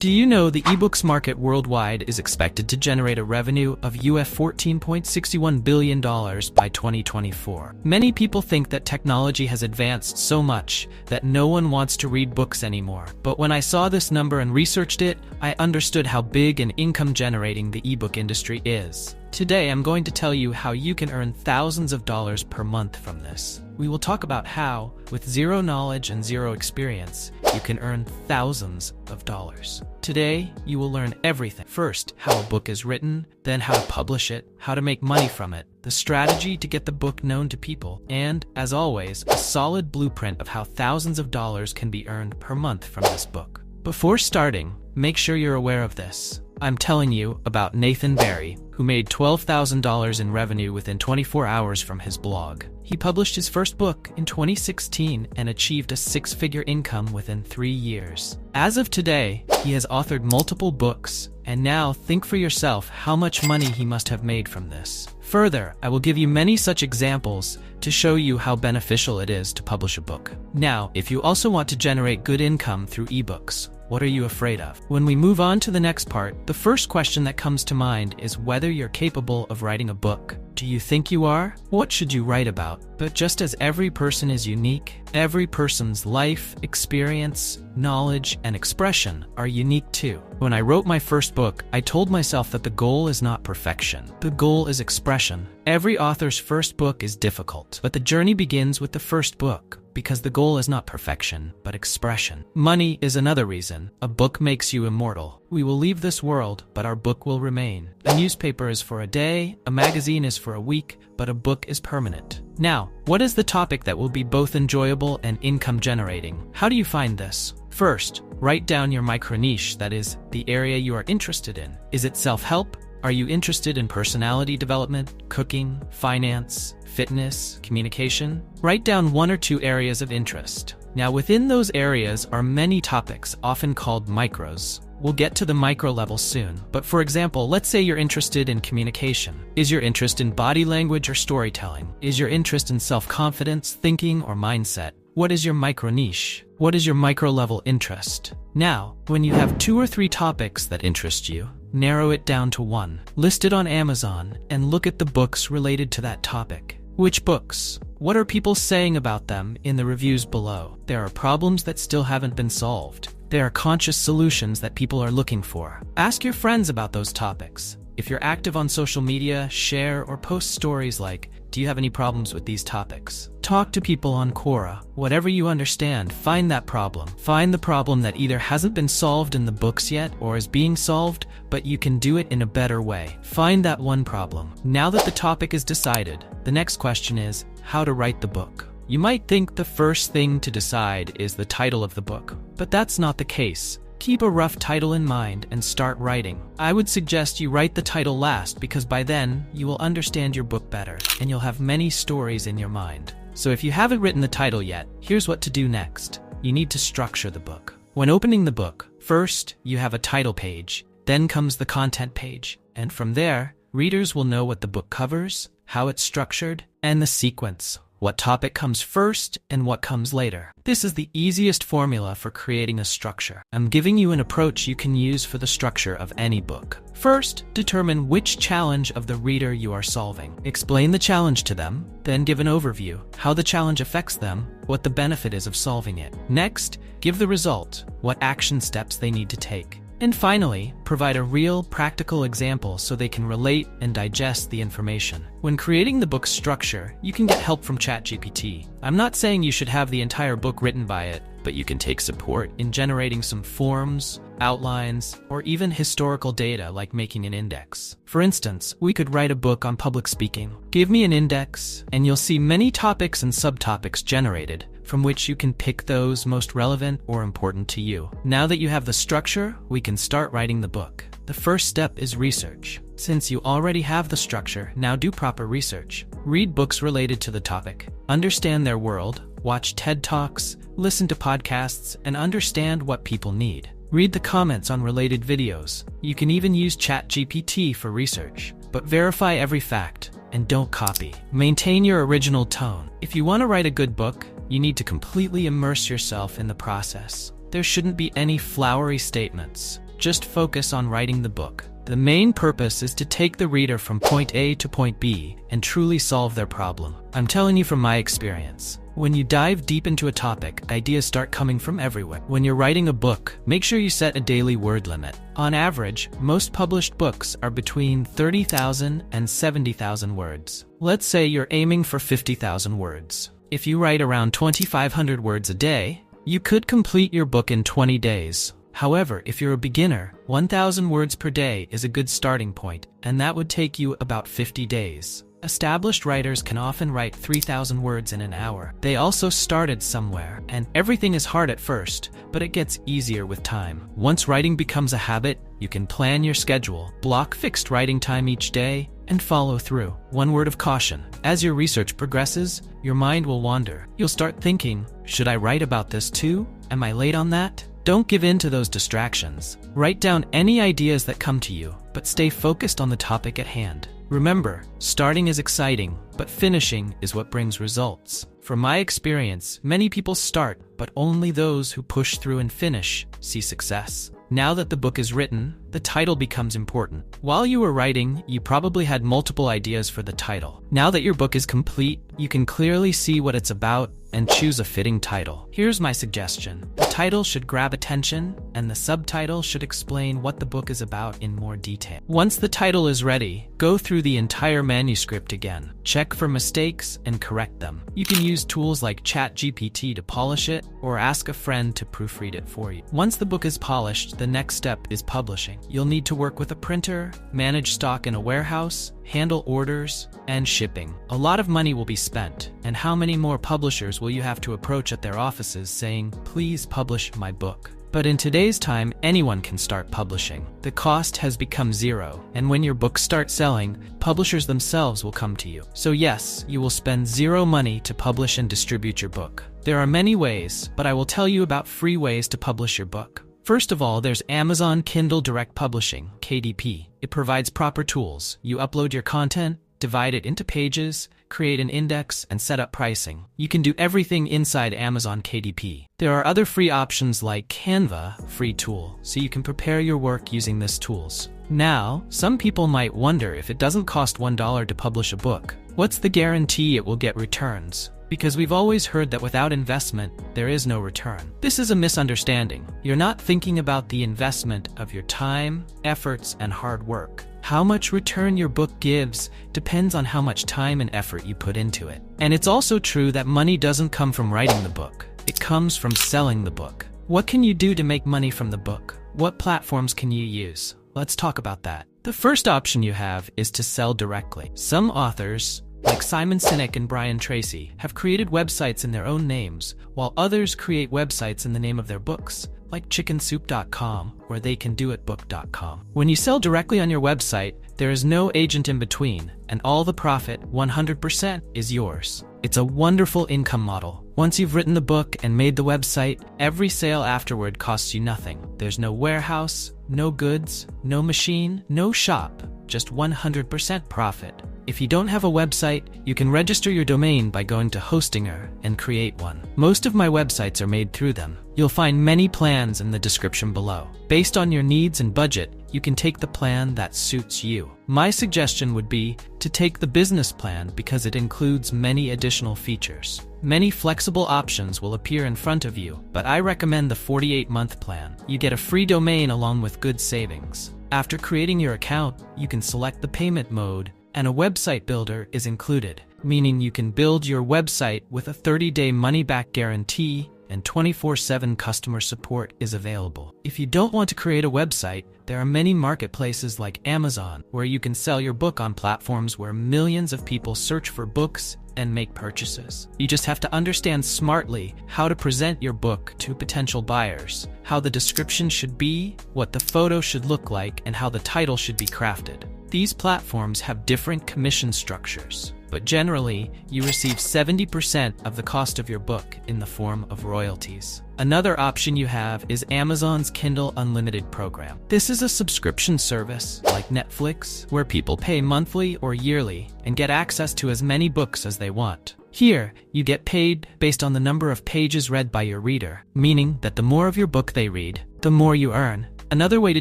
Do you know the ebooks market worldwide is expected to generate a revenue of US $14.61 billion by 2024? Many people think that technology has advanced so much that no one wants to read books anymore. But when I saw this number and researched it, I understood how big and income-generating the ebook industry is. Today, I'm going to tell you how you can earn thousands of dollars per month from this. We will talk about how, with zero knowledge and zero experience, you can earn thousands of dollars. Today, you will learn everything. First, how a book is written, then how to publish it, how to make money from it, the strategy to get the book known to people, and, as always, a solid blueprint of how thousands of dollars can be earned per month from this book. Before starting, make sure you're aware of this. I'm telling you about Nathan Barry, who made $12,000 in revenue within 24 hours from his blog. He published his first book in 2016 and achieved a six-figure income within 3 years. As of today, he has authored multiple books, and now think for yourself how much money he must have made from this. Further, I will give you many such examples to show you how beneficial it is to publish a book. Now, if you also want to generate good income through ebooks, what are you afraid of? When we move on to the next part, the first question that comes to mind is whether you're capable of writing a book. Do you think you are? What should you write about? But just as every person is unique, every person's life, experience, knowledge, and expression are unique too. When I wrote my first book, I told myself that the goal is not perfection. The goal is expression. Every author's first book is difficult, but the journey begins with the first book. Because the goal is not perfection, but expression. Money is another reason. A book makes you immortal. We will leave this world, but our book will remain. A newspaper is for a day, a magazine is for a week, but a book is permanent. Now, what is the topic that will be both enjoyable and income generating? How do you find this? First, write down your micro niche, that is, the area you are interested in. Is it self-help? Are you interested in personality development, cooking, finance, fitness, communication? Write down 1 or 2 areas of interest. Now, within those areas are many topics, often called micros. We'll get to the micro level soon, but for example, let's say you're interested in communication. Is your interest in body language or storytelling? Is your interest in self-confidence, thinking, or mindset? What is your micro niche? What is your micro level interest? Now, when you have 2 or 3 topics that interest you, narrow it down to 1. List it on Amazon and look at the books related to that topic. Which books? What are people saying about them in the reviews below? There are problems that still haven't been solved. There are conscious solutions that people are looking for. Ask your friends about those topics. If you're active on social media, share or post stories like, "Do you have any problems with these topics?" Talk to people on Quora. Whatever you understand, find that problem. Find the problem that either hasn't been solved in the books yet or is being solved, but you can do it in a better way. Find that one problem. Now that the topic is decided, the next question is how to write the book. You might think the first thing to decide is the title of the book, but that's not the case. Keep a rough title in mind and start writing. I would suggest you write the title last because by then you will understand your book better and you'll have many stories in your mind. So if you haven't written the title yet, here's what to do next. You need to structure the book. When opening the book, first you have a title page, then comes the content page, and from there, readers will know what the book covers, how it's structured, and the sequence. What topic comes first and what comes later. This is the easiest formula for creating a structure. I'm giving you an approach you can use for the structure of any book. First, determine which challenge of the reader you are solving. Explain the challenge to them, then give an overview, how the challenge affects them, what the benefit is of solving it. Next, give the result, what action steps they need to take. And finally, provide a real, practical example so they can relate and digest the information. When creating the book's structure, you can get help from ChatGPT. I'm not saying you should have the entire book written by it, but you can take support in generating some forms, outlines, or even historical data like making an index. For instance, we could write a book on public speaking. Give me an index, and you'll see many topics and subtopics generated, from which you can pick those most relevant or important to you. Now that you have the structure, we can start writing the book. The first step is research. Since you already have the structure, now do proper research. Read books related to the topic. Understand their world. Watch TED Talks, listen to podcasts, and understand what people need. Read the comments on related videos. You can even use ChatGPT for research. But verify every fact, and don't copy. Maintain your original tone. If you want to write a good book, you need to completely immerse yourself in the process. There shouldn't be any flowery statements. just focus on writing the book. The main purpose is to take the reader from point A to point B and truly solve their problem. I'm telling you from my experience. When you dive deep into a topic, ideas start coming from everywhere. When you're writing a book, make sure you set a daily word limit. On average, most published books are between 30,000 and 70,000 words. Let's say you're aiming for 50,000 words. If you write around 2,500 words a day, you could complete your book in 20 days. However, if you're a beginner, 1,000 words per day is a good starting point, and that would take you about 50 days. Established writers can often write 3,000 words in an hour. They also started somewhere, and everything is hard at first, but it gets easier with time. Once writing becomes a habit, you can plan your schedule, block fixed writing time each day, and follow through. One word of caution: as your research progresses, your mind will wander. You'll start thinking, should I write about this too? Am I late on that? Don't give in to those distractions. Write down any ideas that come to you, but stay focused on the topic at hand. Remember, starting is exciting, but finishing is what brings results. From my experience, many people start, but only those who push through and finish see success. Now that the book is written, the title becomes important. While you were writing, you probably had multiple ideas for the title. Now that your book is complete, you can clearly see what it's about and choose a fitting title. Here's my suggestion. The title should grab attention, and the subtitle should explain what the book is about in more detail. Once the title is ready, go through the entire manuscript again. Check for mistakes and correct them. You can use tools like ChatGPT to polish it, or ask a friend to proofread it for you. Once the book is polished, the next step is publishing. You'll need to work with a printer, manage stock in a warehouse, handle orders, and shipping. A lot of money will be spent, and how many more publishers will you have to approach at their offices saying, please publish my book? But in today's time, anyone can start publishing. The cost has become zero, and when your books start selling, publishers themselves will come to you. So yes, you will spend zero money to publish and distribute your book. There are many ways, but I will tell you about free ways to publish your book. First of all, there's Amazon Kindle Direct Publishing, KDP. It provides proper tools. You upload your content, divide it into pages, create an index, and set up pricing. You can do everything inside Amazon KDP. There are other free options like Canva, free tool, so you can prepare your work using these tools. Now, some people might wonder if it doesn't cost $1 to publish a book. What's the guarantee it will get returns? Because we've always heard that without investment, there is no return. This is a misunderstanding. You're not thinking about the investment of your time, efforts, and hard work. How much return your book gives depends on how much time and effort you put into it. And it's also true that money doesn't come from writing the book. It comes from selling the book. What can you do to make money from the book? What platforms can you use? Let's talk about that. The first option you have is to sell directly. Some authors, like Simon Sinek and Brian Tracy, have created websites in their own names, while others create websites in the name of their books, like chickensoup.com or theycandoitbook.com. When you sell directly on your website, there is no agent in between, and all the profit, 100%, is yours. It's a wonderful income model. Once you've written the book and made the website, every sale afterward costs you nothing. There's no warehouse, no goods, no machine, no shop, just 100% profit. If you don't have a website, you can register your domain by going to Hostinger and create one. Most of my websites are made through them. You'll find many plans in the description below. Based on your needs and budget, you can take the plan that suits you. My suggestion would be to take the business plan because it includes many additional features. Many flexible options will appear in front of you, but I recommend the 48-month plan. You get a free domain along with good savings. After creating your account, you can select the payment mode, and a website builder is included, meaning you can build your website with a 30-day money-back guarantee and 24/7 customer support is available. If you don't want to create a website, there are many marketplaces like Amazon where you can sell your book on platforms where millions of people search for books and make purchases. You just have to understand smartly how to present your book to potential buyers, how the description should be, what the photo should look like, and how the title should be crafted. These platforms have different commission structures, but generally, you receive 70% of the cost of your book in the form of royalties. Another option you have is Amazon's Kindle Unlimited program. This is a subscription service, like Netflix, where people pay monthly or yearly and get access to as many books as they want. Here, you get paid based on the number of pages read by your reader, meaning that the more of your book they read, the more you earn. Another way to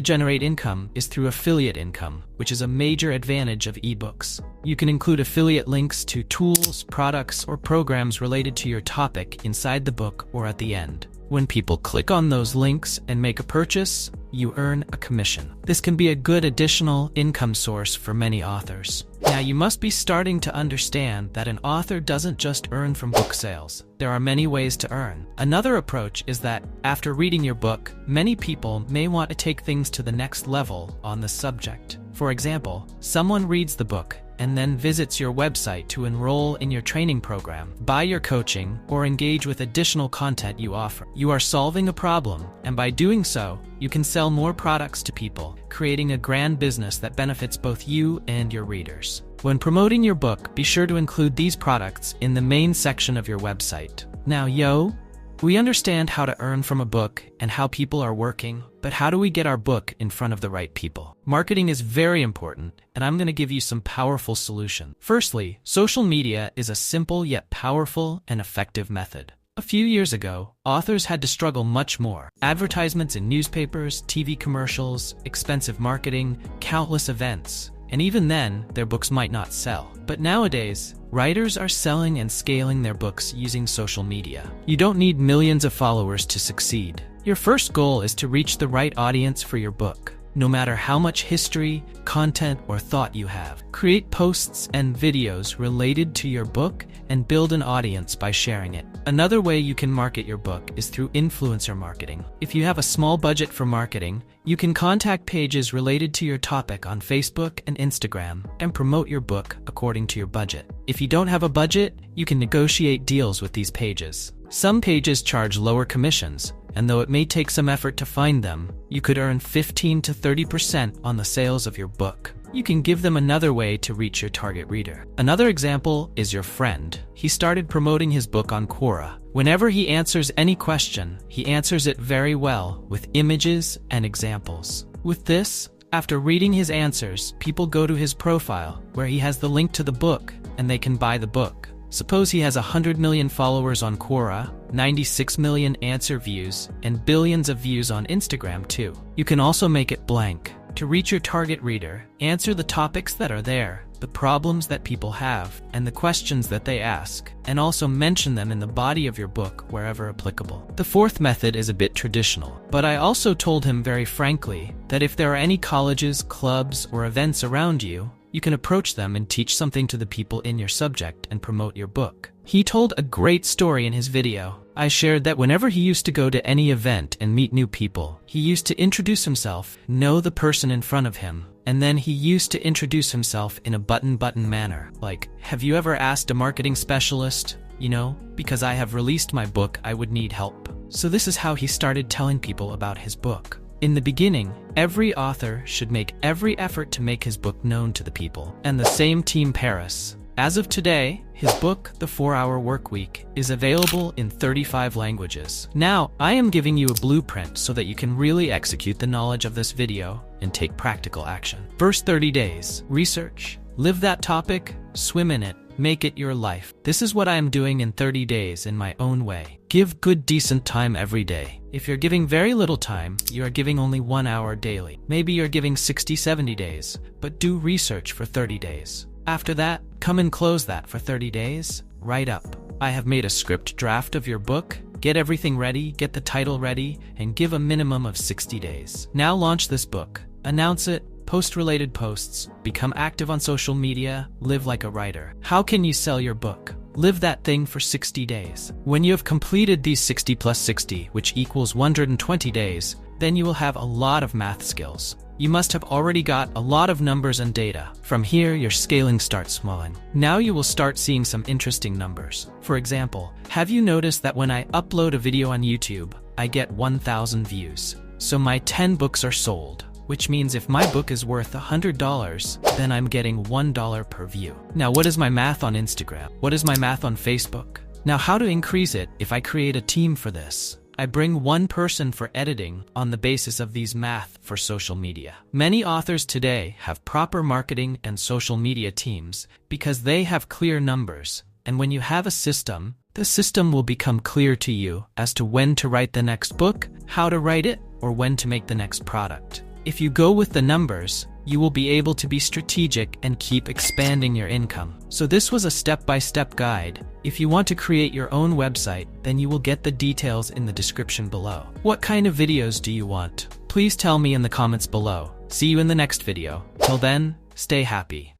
generate income is through affiliate income, which is a major advantage of ebooks. You can include affiliate links to tools, products, or programs related to your topic inside the book or at the end. When people click on those links and make a purchase, you earn a commission. This can be a good additional income source for many authors. Now, you must be starting to understand that an author doesn't just earn from book sales. There are many ways to earn. Another approach is that, after reading your book, many people may want to take things to the next level on the subject. For example, someone reads the book and then visits your website to enroll in your training program, buy your coaching, or engage with additional content you offer. You are solving a problem, and by doing so, you can sell more products to people, creating a grand business that benefits both you and your readers. When promoting your book, be sure to include these products in the main section of your website. Now, we understand how to earn from a book and how people are working, but how do we get our book in front of the right people? Marketing is very important, and I'm going to give you some powerful solutions. Firstly, social media is a simple yet powerful and effective method. A few years ago, authors had to struggle much more. Advertisements in newspapers, TV commercials, expensive marketing, countless events. And even then, their books might not sell. But nowadays, writers are selling and scaling their books using social media. You don't need millions of followers to succeed. Your first goal is to reach the right audience for your book. No matter how much history, content, or thought you have, create posts and videos related to your book and build an audience by sharing it. Another way you can market your book is through influencer marketing. If you have a small budget for marketing, you can contact pages related to your topic on Facebook and Instagram and promote your book according to your budget. If you don't have a budget, you can negotiate deals with these pages. Some pages charge lower commissions, and though it may take some effort to find them, you could earn 15 to 30% on the sales of your book. You can give them another way to reach your target reader. Another example is your friend. He started promoting his book on Quora. Whenever he answers any question, he answers it very well with images and examples. With this, after reading his answers, people go to his profile, where he has the link to the book, and they can buy the book. Suppose he has 100 million followers on Quora, 96 million answer views, and billions of views on Instagram too. You can also make it blank. To reach your target reader, answer the topics that are there, the problems that people have, and the questions that they ask, and also mention them in the body of your book wherever applicable. The fourth method is a bit traditional, but I also told him very frankly that if there are any colleges, clubs, or events around you, you can approach them and teach something to the people in your subject and promote your book. He told a great story in his video. I shared that whenever he used to go to any event and meet new people, he used to introduce himself, know the person in front of him, and then he used to introduce himself in a button manner. Like, have you ever asked a marketing specialist? Because I have released my book, I would need help. So this is how he started telling people about his book. In the beginning, every author should make every effort to make his book known to the people. And the same team Paris. As of today, his book, The 4-Hour Workweek, is available in 35 languages. Now, I am giving you a blueprint so that you can really execute the knowledge of this video and take practical action. First 30 days, research, live that topic, swim in it, make it your life. This is what I am doing in 30 days in my own way. Give good, decent time every day. If you're giving very little time, you are giving only 1 hour daily. Maybe you're giving 60, 70 days, but do research for 30 days. After that, come and close that for 30 days. Write up. I have made a script draft of your book. Get everything ready, get the title ready, and give a minimum of 60 days. Now launch this book. Announce it. Post related posts, become active on social media, live like a writer. How can you sell your book? Live that thing for 60 days. When you have completed these 60 plus 60, which equals 120 days, then you will have a lot of math skills. You must have already got a lot of numbers and data. From here, your scaling starts swelling. Now you will start seeing some interesting numbers. For example, have you noticed that when I upload a video on YouTube, I get 1,000 views? So my 10 books are sold. Which means if my book is worth $100, then I'm getting $1 per view. Now, what is my math on Instagram? What is my math on Facebook? Now, how to increase it if I create a team for this? I bring one person for editing on the basis of these math for social media. Many authors today have proper marketing and social media teams because they have clear numbers. And when you have a system, the system will become clear to you as to when to write the next book, how to write it, or when to make the next product. If you go with the numbers, you will be able to be strategic and keep expanding your income. So this was a step-by-step guide. If you want to create your own website, then you will get the details in the description below. What kind of videos do you want? Please tell me in the comments below. See you in the next video. Till then, stay happy.